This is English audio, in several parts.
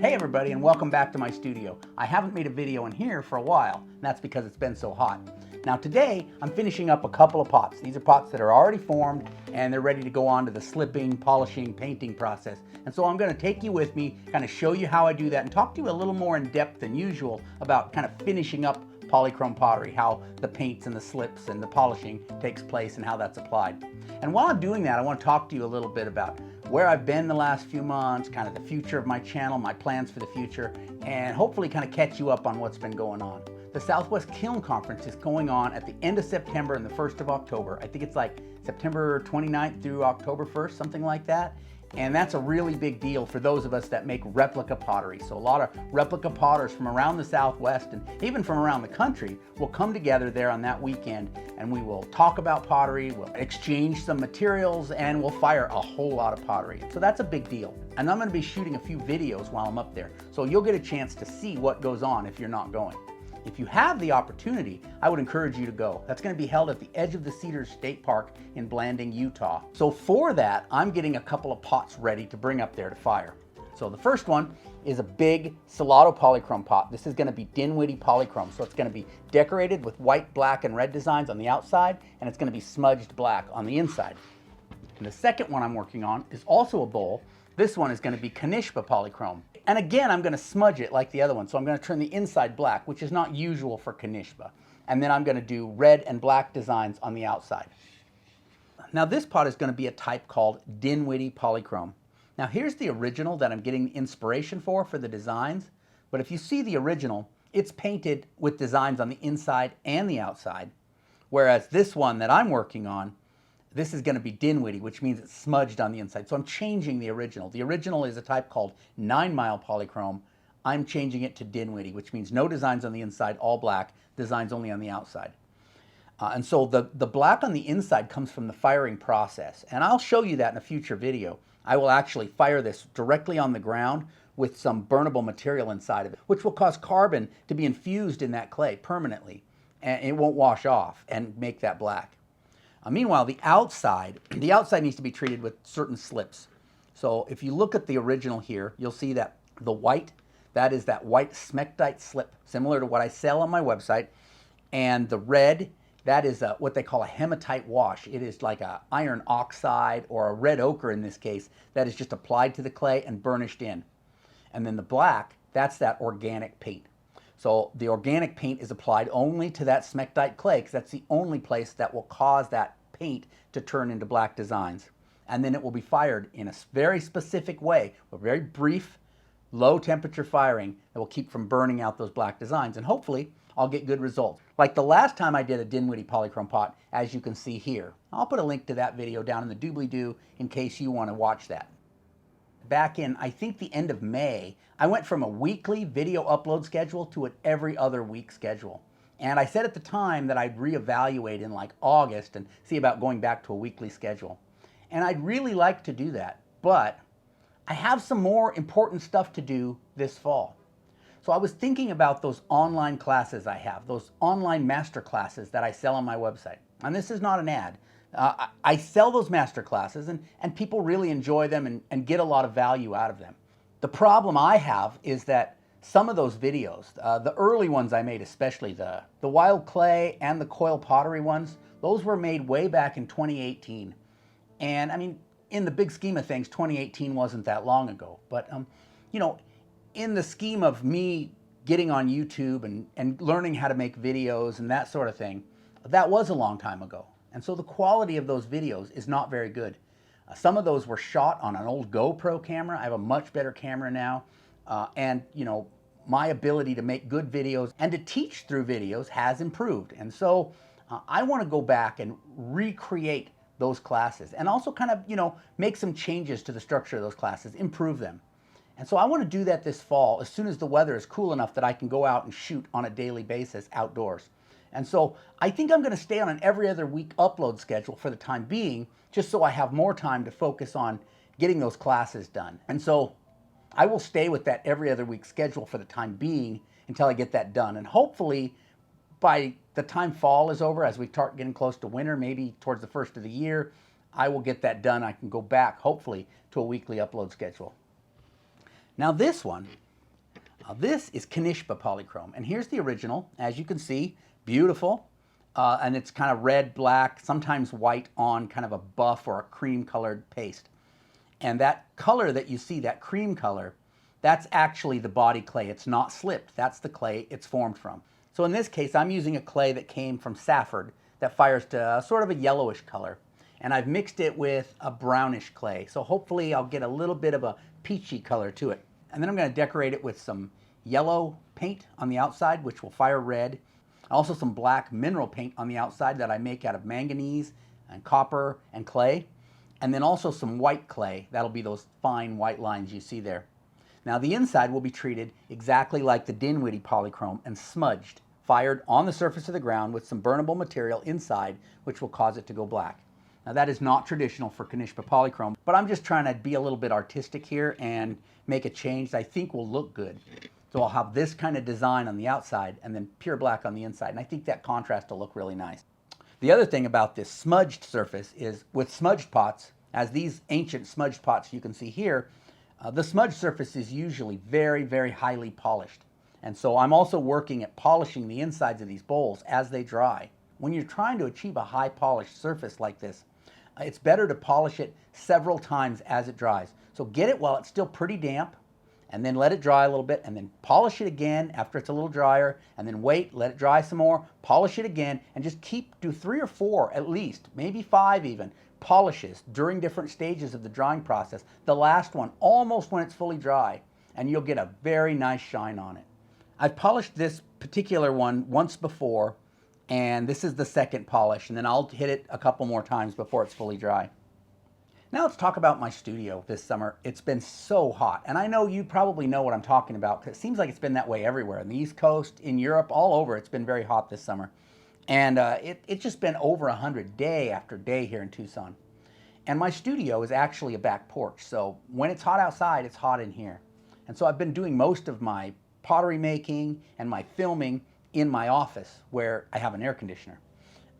Hey everybody, and welcome back to my studio. I haven't made a video in here for a while, and that's because it's been so hot. Now today, I'm finishing up a couple of pots. These are pots that are already formed and they're ready to go on to the slipping, polishing, painting process. And so I'm going to take you with me, kind of show you how I do that, and talk to you a little more in depth than usual about kind of finishing up polychrome pottery, how the paints and the slips and the polishing takes place and how that's applied. And while I'm doing that, I want to talk to you a little bit about where I've been the last few months, kind of the future of my channel, my plans for the future, and hopefully kind of catch you up on what's been going on. The SW Kiln Conference is going on at the end of September and the 1st of October. I think it's like September 29th through October 1st, something like that. And that's a really big deal for those of us that make replica pottery. So a lot of replica potters from around the Southwest and even from around the country will come together there on that weekend, and we will talk about pottery, we'll exchange some materials, and we'll fire a whole lot of pottery. So that's a big deal. And I'm going to be shooting a few videos while I'm up there, so you'll get a chance to see what goes on if you're not going. If you have the opportunity, I would encourage you to go. That's going to be held at the edge of the Cedars State Park in Blanding, Utah. So for that, I'm getting a couple of pots ready to bring up there to fire. So the first one is a big Salado polychrome pot. This is going to be Dinwiddie polychrome. So it's going to be decorated with white, black, and red designs on the outside, and it's going to be smudged black on the inside. And the second one I'm working on is also a bowl. This one is going to be Kinishba polychrome. And again, I'm going to smudge it like the other one. So I'm going to turn the inside black, which is not usual for Kinishba. And then I'm going to do red and black designs on the outside. Now this pot is going to be a type called Dinwiddie polychrome. Now here's the original that I'm getting inspiration for the designs. But if you see the original, it's painted with designs on the inside and the outside. Whereas this one that I'm working on, this is going to be Dinwiddie, which means it's smudged on the inside. So I'm changing the original. The original is a type called 9 Mile polychrome. I'm changing it to Dinwiddie, which means no designs on the inside, all black, designs only on the outside. And so the black on the inside comes from the firing process. And I'll show you that in a future video. I will actually fire this directly on the ground with some burnable material inside of it, which will cause carbon to be infused in that clay permanently. And it won't wash off and make that black. Meanwhile, the outside needs to be treated with certain slips. So if you look at the original here, you'll see that the white, that is that white smectite slip, similar to what I sell on my website. And the red, that is what they call a hematite wash. It is like an iron oxide or a red ochre in this case that is just applied to the clay and burnished in. And then the black, that's that organic paint. So the organic paint is applied only to that smectite clay because that's the only place that will cause that paint to turn into black designs. And then it will be fired in a very specific way, a very brief, low temperature firing that will keep from burning out those black designs. And hopefully I'll get good results. Like the last time I did a Dinwiddie polychrome pot, as you can see here. I'll put a link to that video down in the doobly-doo in case you want to watch that. Back in, I think, the end of May, I went from a weekly video upload schedule to an every other week schedule. And I said at the time that I'd reevaluate in like August and see about going back to a weekly schedule. And I'd really like to do that, but I have some more important stuff to do this fall. So I was thinking about those online classes I have, those online master classes that I sell on my website. And this is not an ad. I sell those master classes and people really enjoy them and get a lot of value out of them. The problem I have is that some of those videos, the early ones I made especially, the wild clay and the coil pottery ones, those were made way back in 2018. And I mean, in the big scheme of things, 2018 wasn't that long ago. But, you know, in the scheme of me getting on YouTube and learning how to make videos and that sort of thing, that was a long time ago. And so the quality of those videos is not very good. Some of those were shot on an old GoPro camera. I have a much better camera now. And, you know, my ability to make good videos and to teach through videos has improved. And so I want to go back and recreate those classes and also kind of, you know, make some changes to the structure of those classes, improve them. And so I want to do that this fall as soon as the weather is cool enough that I can go out and shoot on a daily basis outdoors. And so I think I'm going to stay on an every other week upload schedule for the time being, just so I have more time to focus on getting those classes done. And so I will stay with that every other week schedule for the time being until I get that done. And hopefully by the time fall is over, as we start getting close to winter, maybe towards the first of the year, I will get that done. I can go back, hopefully, to a weekly upload schedule. Now this one This is Kinishba polychrome, and here's the original. As you can see, beautiful, and it's kind of red, black, sometimes white on kind of a buff or a cream colored paste. And that color that you see, that cream color, that's actually the body clay. It's not slipped. That's the clay it's formed from. So in this case, I'm using a clay that came from Safford that fires to sort of a yellowish color. And I've mixed it with a brownish clay. So hopefully I'll get a little bit of a peachy color to it. And then I'm going to decorate it with some yellow paint on the outside, which will fire red. Also some black mineral paint on the outside that I make out of manganese and copper and clay. And then also some white clay. That'll be those fine white lines you see there. Now the inside will be treated exactly like the Dinwiddie polychrome and smudged, fired on the surface of the ground with some burnable material inside, which will cause it to go black. Now that is not traditional for Kinishba polychrome, but I'm just trying to be a little bit artistic here and make a change that I think will look good. So I'll have this kind of design on the outside and then pure black on the inside, and I think that contrast will look really nice. The other thing about this smudged surface is with smudged pots, as these ancient smudged pots you can see here, the smudged surface is usually very, very highly polished. And so I'm also working at polishing the insides of these bowls as they dry. When you're trying to achieve a high polished surface like this, it's better to polish it several times as it dries. So get it while it's still pretty damp, and then let it dry a little bit, and then polish it again after it's a little drier, and then wait, let it dry some more, polish it again, and just do 3 or 4 at least, maybe 5 even, polishes during different stages of the drying process. The last one, almost when it's fully dry, and you'll get a very nice shine on it. I've polished this particular one once before, and this is the second polish, and then I'll hit it a couple more times before it's fully dry. Now let's talk about my studio this summer. It's been so hot, and I know you probably know what I'm talking about because it seems like it's been that way everywhere. On the East Coast, in Europe, all over, it's been very hot this summer. And it's just been over 100 day after day here in Tucson. And my studio is actually a back porch, so when it's hot outside, it's hot in here. And so I've been doing most of my pottery making and my filming in my office where I have an air conditioner.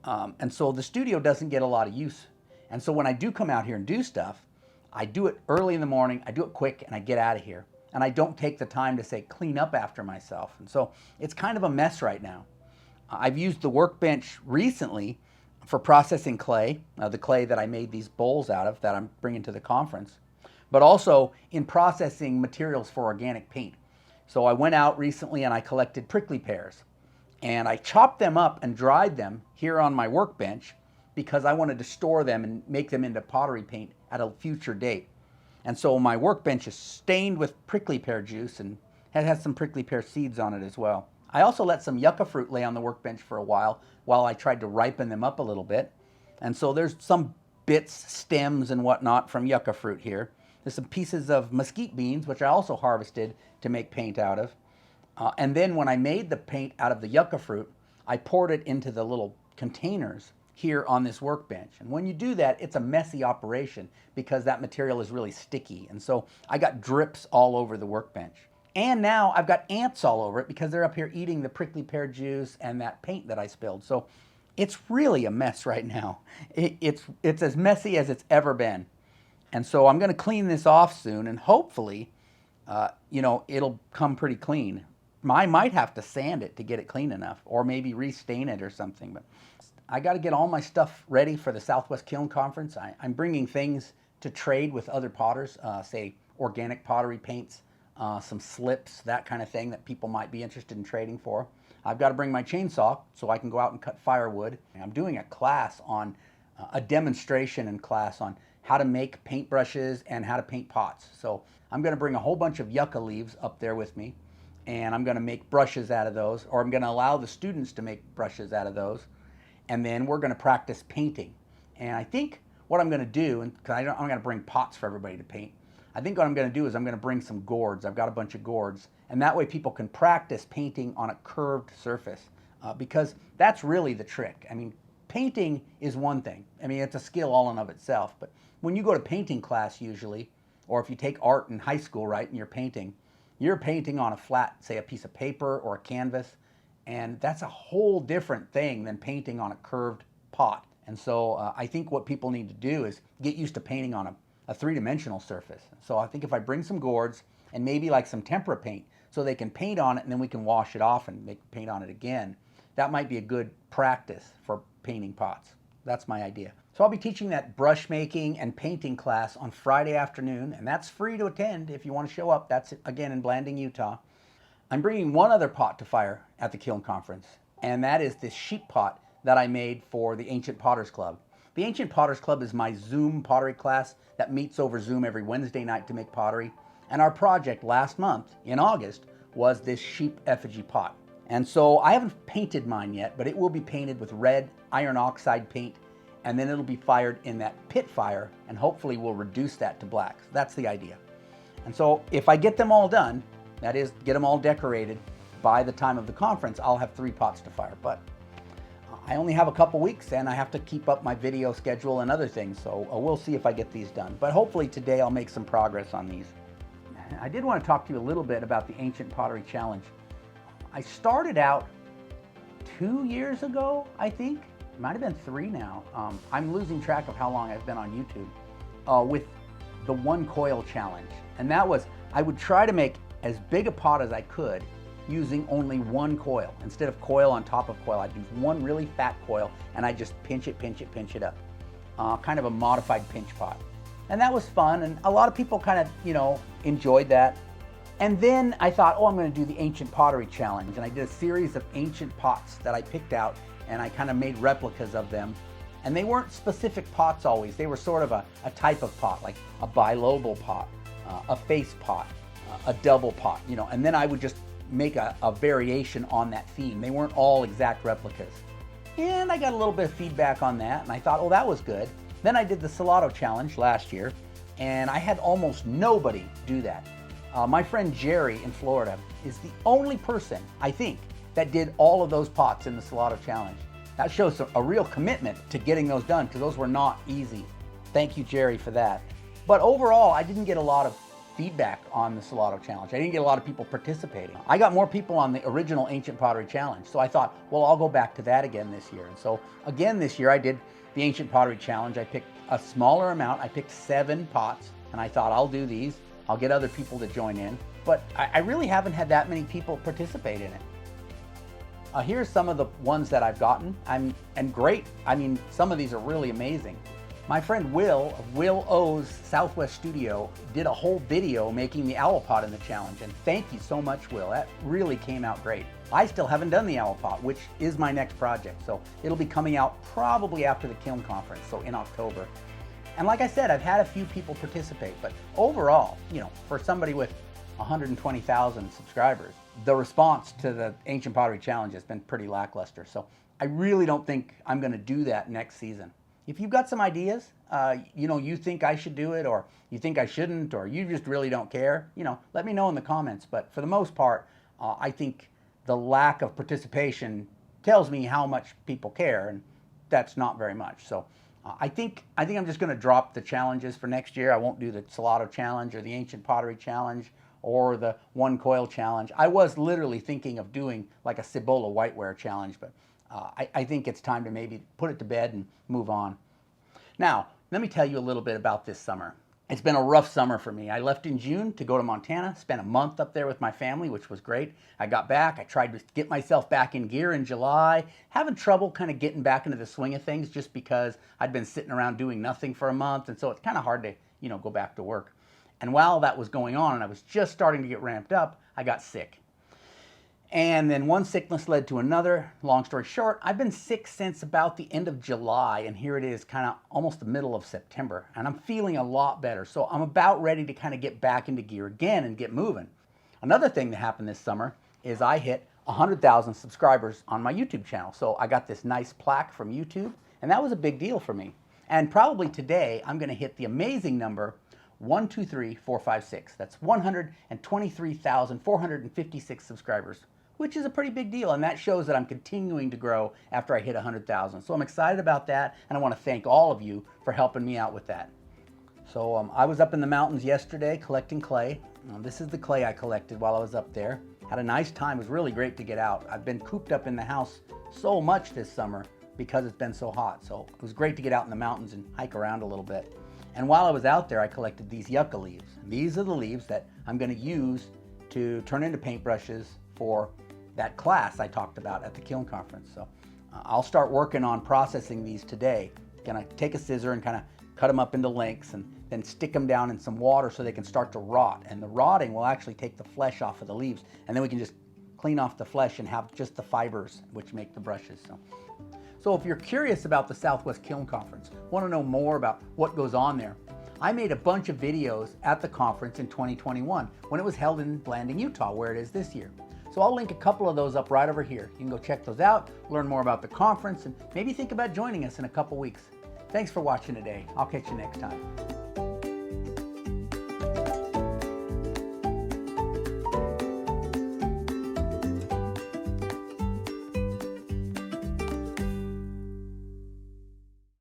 And so the studio doesn't get a lot of use. And so when I do come out here and do stuff, I do it early in the morning, I do it quick, and I get out of here. And I don't take the time to, say, clean up after myself. And so it's kind of a mess right now. I've used the workbench recently for processing clay, the clay that I made these bowls out of that I'm bringing to the conference, but also in processing materials for organic paint. So I went out recently and I collected prickly pears, and I chopped them up and dried them here on my workbench because I wanted to store them and make them into pottery paint at a future date. And so my workbench is stained with prickly pear juice, and it has some prickly pear seeds on it as well. I also let some yucca fruit lay on the workbench for a while I tried to ripen them up a little bit. And so there's some bits, stems and whatnot from yucca fruit here. There's some pieces of mesquite beans, which I also harvested to make paint out of. And then when I made the paint out of the yucca fruit, I poured it into the little containers here on this workbench. And when you do that, it's a messy operation because that material is really sticky. And so I got drips all over the workbench. And now I've got ants all over it because they're up here eating the prickly pear juice and that paint that I spilled. So it's really a mess right now. It's as messy as it's ever been. And so I'm going to clean this off soon, and hopefully, it'll come pretty clean. I might have to sand it to get it clean enough, or maybe restain it or something. But I got to get all my stuff ready for the SW Kiln Conference. I'm bringing things to trade with other potters, say organic pottery paints, some slips, that kind of thing that people might be interested in trading for. I've got to bring my chainsaw so I can go out and cut firewood. I'm doing a class on, a demonstration and class on how to make paintbrushes and how to paint pots. So I'm going to bring a whole bunch of yucca leaves up there with me, and I'm going to make brushes out of those, or I'm going to allow the students to make brushes out of those. And then we're going to practice painting. And I think what I'm going to do, and because I'm going to bring pots for everybody to paint, I think what I'm going to do is I'm going to bring some gourds. I've got a bunch of gourds. And that way people can practice painting on a curved surface because that's really the trick. I mean, painting is one thing. I mean, it's a skill all in of itself. But when you go to painting class usually, or if you take art in high school, right, and you're painting on a flat, say a piece of paper or a canvas. And that's a whole different thing than painting on a curved pot. And so I think what people need to do is get used to painting on a three-dimensional surface. So I think if I bring some gourds and maybe like some tempera paint, so they can paint on it and then we can wash it off and paint on it again. That might be a good practice for painting pots. That's my idea. So I'll be teaching that brush making and painting class on Friday afternoon, and that's free to attend if you want to show up. That's again in Blanding, Utah. I'm bringing one other pot to fire at the Kiln Conference, and that is this sheep pot that I made for the Ancient Potters Club. The Ancient Potters Club is my Zoom pottery class that meets over Zoom every Wednesday night to make pottery. And our project last month, in August, was this sheep effigy pot. And so I haven't painted mine yet, but it will be painted with red iron oxide paint, and then it'll be fired in that pit fire, and hopefully we'll reduce that to black. So that's the idea. And so if I get them all done, that is, get them all decorated, by the time of the conference, I'll have 3 pots to fire. But I only have a couple weeks, and I have to keep up my video schedule and other things, so we'll see if I get these done. But hopefully today I'll make some progress on these. I did want to talk to you a little bit about the Ancient Pottery Challenge. I started out 2 years ago, I think. It might have been 3 now. I'm losing track of how long I've been on YouTube, with the 1 coil challenge. And that was, I would try to make as big a pot as I could using only 1 coil. Instead of coil on top of coil, I'd use 1 really fat coil and I'd just pinch it up. Kind of a modified pinch pot. And that was fun, and a lot of people kind of, enjoyed that. And then I thought, I'm going to do the Ancient Pottery Challenge, and I did a series of ancient pots that I picked out, and I kind of made replicas of them. And they weren't specific pots always. They were sort of a type of pot, like a bilobal pot, a face pot, a double pot, and then I would just make a variation on that theme. They weren't all exact replicas. And I got a little bit of feedback on that, and I thought, that was good. Then I did the Salado Challenge last year, and I had almost nobody do that. My friend Jerry in Florida is the only person, I think, that did all of those pots in the Salado Challenge. That shows a real commitment to getting those done, because those were not easy. Thank you, Jerry, for that. But overall, I didn't get a lot of feedback on the Salado Challenge. I didn't get a lot of people participating. I got more people on the original Ancient Pottery Challenge, so I thought, I'll go back to that again this year. And so again this year I did the Ancient Pottery Challenge. I picked a smaller amount. I picked 7 pots, and I thought, I'll do these. I'll get other people to join in. But I really haven't had that many people participate in it. Here's some of the ones that I've gotten, and great. I mean, some of these are really amazing. My friend Will of Will O's Southwest Studio did a whole video making the owl pot in the challenge, and thank you so much, Will. That really came out great. I still haven't done the owl pot, which is my next project, so it'll be coming out probably after the Kiln Conference, so in October. And like I said, I've had a few people participate, but overall, for somebody with 120,000 subscribers, the response to the Ancient Pottery Challenge has been pretty lackluster, so I really don't think I'm going to do that next season. If you've got some ideas, you think I should do it, or you think I shouldn't, or you just really don't care, let me know in the comments. But for the most part, I think the lack of participation tells me how much people care, and that's not very much. So I think I'm just going to drop the challenges for next year. I won't do the Salado Challenge or the Ancient Pottery Challenge or the 1 Coil Challenge. I was literally thinking of doing like a Cibola Whiteware Challenge, but I think it's time to maybe put it to bed and move on. Now, let me tell you a little bit about this summer. It's been a rough summer for me. I left in June to go to Montana, spent a month up there with my family, which was great. I got back, I tried to get myself back in gear in July, having trouble kind of getting back into the swing of things just because I'd been sitting around doing nothing for a month, and so it's kind of hard to, go back to work. And while that was going on and I was just starting to get ramped up, I got sick. And then one sickness led to another. Long story short, I've been sick since about the end of July, and here it is kind of almost the middle of September, and I'm feeling a lot better. So I'm about ready to kind of get back into gear again and get moving. Another thing that happened this summer is I hit 100,000 subscribers on my YouTube channel. So I got this nice plaque from YouTube, and that was a big deal for me. And probably today I'm going to hit the amazing number 123,456. That's 123,456 subscribers, which is a pretty big deal, and that shows that I'm continuing to grow after I hit 100,000. So I'm excited about that, and I want to thank all of you for helping me out with that. So I was up in the mountains yesterday collecting clay. This is the clay I collected while I was up there. Had a nice time. It was really great to get out. I've been cooped up in the house so much this summer because it's been so hot. So it was great to get out in the mountains and hike around a little bit. And while I was out there, I collected these yucca leaves. And these are the leaves that I'm going to use to turn into paintbrushes for that class I talked about at the Kiln Conference. So I'll start working on processing these today. Gonna take a scissor and kind of cut them up into lengths and then stick them down in some water so they can start to rot. And the rotting will actually take the flesh off of the leaves, and then we can just clean off the flesh and have just the fibers which make the brushes. So if you're curious about the Southwest Kiln Conference, want to know more about what goes on there, I made a bunch of videos at the conference in 2021 when it was held in Blanding, Utah, where it is this year. So I'll link a couple of those up right over here. You can go check those out, learn more about the conference, and maybe think about joining us in a couple weeks. Thanks for watching today. I'll catch you next time.